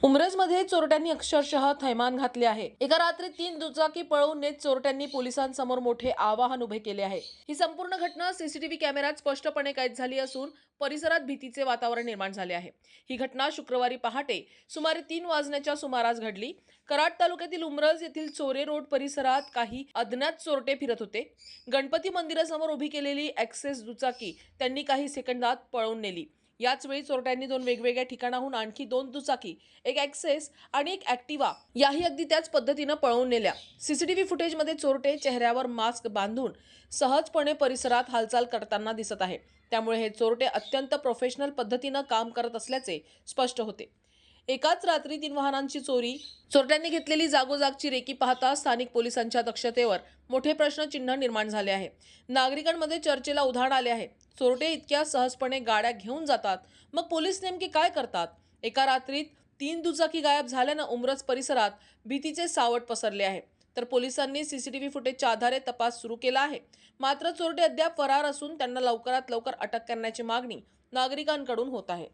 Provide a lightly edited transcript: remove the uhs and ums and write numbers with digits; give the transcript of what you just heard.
उमरजमध्ये चोरट्यांनी अक्षरशः थैमान घातले आहे। एका रात्री 3 दुचाकी पळवून नेत चोरट्यांनी पोलिसांसमोर मोठे आवाहन उभे केले आहे। ही संपूर्ण घटना सीसीटीव्ही कॅमेऱ्यात स्पष्टपणे कैद झाली असून परिसरात भीतीचे वातावरण निर्माण झाले आहे। ही घटना शुक्रवारी पहाटे सुमारे 3 वाजण्याच्या सुमारास घडली। कराड तालुक्यातील उमरज येथील चोरे रोड परिसरात काही अज्ञात चोरटे फिरत होते। गणपती मंदिरासमोर उभी केलेली एक्सेस दुचाकी त्यांनी काही सेकंदात पळवून नेली। याच वेळी चोरट्यांनी 2 वेगवेगळ्या ठिकाणाहून आणखी 2 दुचाकी, एक एक्सेस आणि एक ॲक्टिवा याही अगदी त्याच पद्धतीने पळवून नेल्या। सीसीटीव्ही फुटेजमध्ये चोरटे चेहऱ्यावर मास्क बांधून सहजपणे परिसरात हालचाल करताना दिसत आहे। त्यामुळे हे चोरटे अत्यंत प्रोफेशनल पद्धतीने काम करत असल्याचे स्पष्ट होते। एकाच रात्री 3 वाहनांची चोरी, चोरट्यांनी घेतलेली जागोजागची रेकी पाहता स्थानिक पोलिसांच्या दक्षतेवर मोठे प्रश्नचिन्ह निर्माण झाले आहे। नागरिकांमध्ये चर्चेला उधाण आले आहे। चोरटे इतक्या सहजपणे गाड्या घेऊन जातात, मग पोलीस नेमके काय करतात? एका रात्रीत 3 दुचाकी गायब झाल्यानं उमरज परिसरात भीतीचे सावट पसरले आहे। तर पोलिसांनी सीसीटीव्ही फुटेजच्या आधारे तपास सुरू केला आहे। मात्र चोरटे अद्याप फरार असून त्यांना लवकरात लवकर अटक करण्याची मागणी नागरिकांकडून होत आहे।